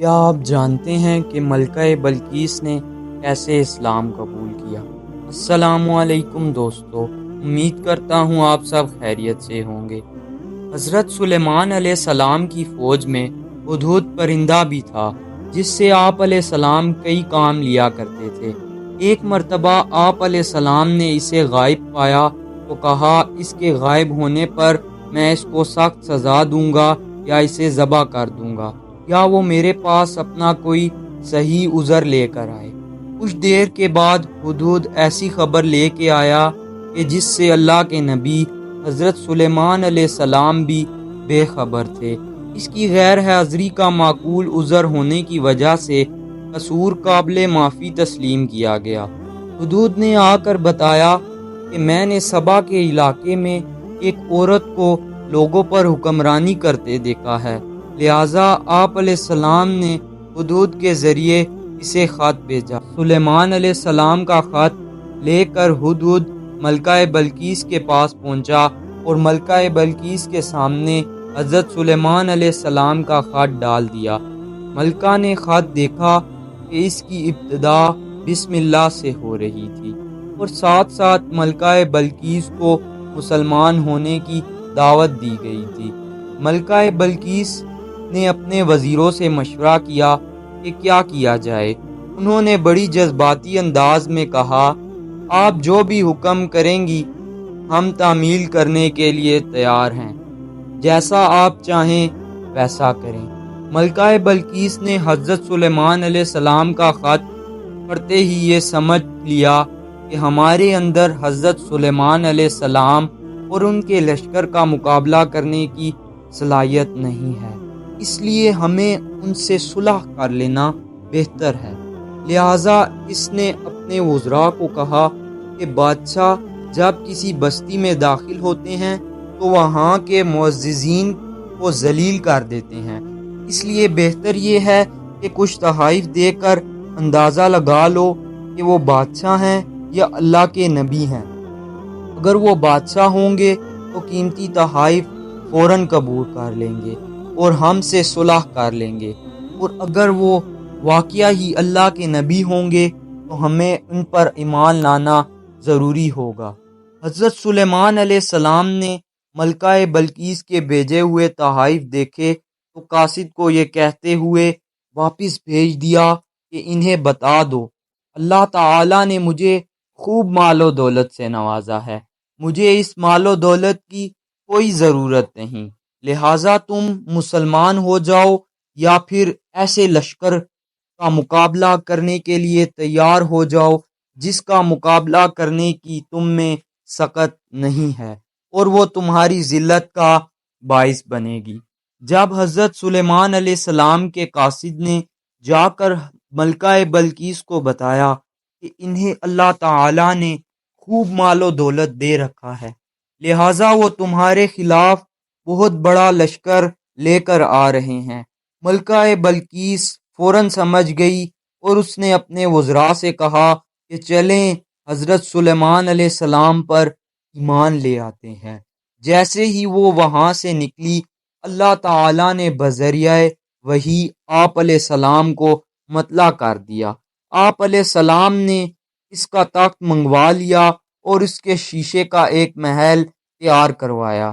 کیا آپ جانتے ہیں کہ ملکہ بلقیس نے کیسے اسلام قبول کیا؟ السلام علیکم دوستو، امید کرتا ہوں آپ سب خیریت سے ہوں گے۔ حضرت سلیمان علیہ السلام کی فوج میں ہدہد پرندہ بھی تھا، جس سے آپ علیہ السلام کئی کام لیا کرتے تھے۔ ایک مرتبہ آپ علیہ السلام نے اسے غائب پایا تو کہا، اس کے غائب ہونے پر میں اس کو سخت سزا دوں گا یا اسے ذبح کر دوں گا، یا وہ میرے پاس اپنا کوئی صحیح عذر لے کر آئے۔ کچھ دیر کے بعد ہدہد ایسی خبر لے کے آیا کہ جس سے اللہ کے نبی حضرت سلیمان علیہ السلام بھی بے خبر تھے۔ اس کی غیر حاضری کا معقول عذر ہونے کی وجہ سے قصور قابل معافی تسلیم کیا گیا۔ ہدہد نے آ کر بتایا کہ میں نے سبا کے علاقے میں ایک عورت کو لوگوں پر حکمرانی کرتے دیکھا ہے، لہٰذا آپ علیہ السلام نے ہدہد کے ذریعے اسے خط بھیجا۔ سلیمان علیہ السلام کا خط لے کر ہدہد ملکہ بلقیس کے پاس پہنچا اور ملکہ بلقیس کے سامنے حضرت سلیمان علیہ السلام کا خط ڈال دیا۔ ملکہ نے خط دیکھا کہ اس کی ابتدا بسم اللہ سے ہو رہی تھی، اور ساتھ ساتھ ملکہ بلقیس کو مسلمان ہونے کی دعوت دی گئی تھی۔ ملکہ بلقیس نے اپنے وزیروں سے مشورہ کیا کہ کیا کیا جائے۔ انہوں نے بڑی جذباتی انداز میں کہا، آپ جو بھی حکم کریں گی ہم تعمیل کرنے کے لیے تیار ہیں، جیسا آپ چاہیں ویسا کریں۔ ملکہ بلقیس نے حضرت سلیمان علیہ السلام کا خط پڑھتے ہی یہ سمجھ لیا کہ ہمارے اندر حضرت سلیمان علیہ السلام اور ان کے لشکر کا مقابلہ کرنے کی صلاحیت نہیں ہے، اس لیے ہمیں ان سے صلح کر لینا بہتر ہے۔ لہٰذا اس نے اپنے وزراء کو کہا کہ بادشاہ جب کسی بستی میں داخل ہوتے ہیں تو وہاں کے معززین کو ذلیل کر دیتے ہیں، اس لیے بہتر یہ ہے کہ کچھ تحائف دے کر اندازہ لگا لو کہ وہ بادشاہ ہیں یا اللہ کے نبی ہیں۔ اگر وہ بادشاہ ہوں گے تو قیمتی تحائف فوراً قبول کر لیں گے اور ہم سے صلح کر لیں گے، اور اگر وہ واقعہ ہی اللہ کے نبی ہوں گے تو ہمیں ان پر ایمان لانا ضروری ہوگا۔ حضرت سلیمان علیہ السلام نے ملکہ بلقیس کے بھیجے ہوئے تحائف دیکھے تو قاصد کو یہ کہتے ہوئے واپس بھیج دیا کہ انہیں بتا دو، اللہ تعالیٰ نے مجھے خوب مال و دولت سے نوازا ہے، مجھے اس مال و دولت کی کوئی ضرورت نہیں، لہٰذا تم مسلمان ہو جاؤ یا پھر ایسے لشکر کا مقابلہ کرنے کے لیے تیار ہو جاؤ جس کا مقابلہ کرنے کی تم میں سخت نہیں ہے اور وہ تمہاری ذلت کا باعث بنے گی۔ جب حضرت سلیمان علیہ السلام کے قاصد نے جا کر ملکہ بلقیس کو بتایا کہ انہیں اللہ تعالیٰ نے خوب مال و دولت دے رکھا ہے، لہٰذا وہ تمہارے خلاف بہت بڑا لشکر لے کر آ رہے ہیں، ملکہ بلقیس فوراً سمجھ گئی اور اس نے اپنے وزراء سے کہا کہ چلیں حضرت سلیمان علیہ السلام پر ایمان لے آتے ہیں۔ جیسے ہی وہ وہاں سے نکلی، اللہ تعالیٰ نے بذریعہ وحی آپ علیہ السلام کو مطلع کر دیا۔ آپ علیہ السلام نے اس کا تخت منگوا لیا اور اس کے شیشے کا ایک محل تیار کروایا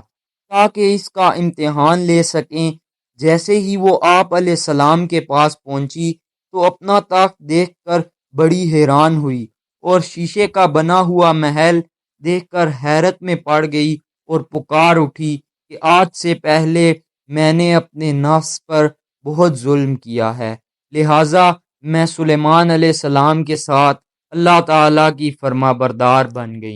تاکہ اس کا امتحان لے سکیں۔ جیسے ہی وہ آپ علیہ السلام کے پاس پہنچی تو اپنا تخت دیکھ کر بڑی حیران ہوئی اور شیشے کا بنا ہوا محل دیکھ کر حیرت میں پڑ گئی اور پکار اٹھی کہ آج سے پہلے میں نے اپنے نفس پر بہت ظلم کیا ہے، لہٰذا میں سلیمان علیہ السلام کے ساتھ اللہ تعالیٰ کی فرما بردار بن گئی۔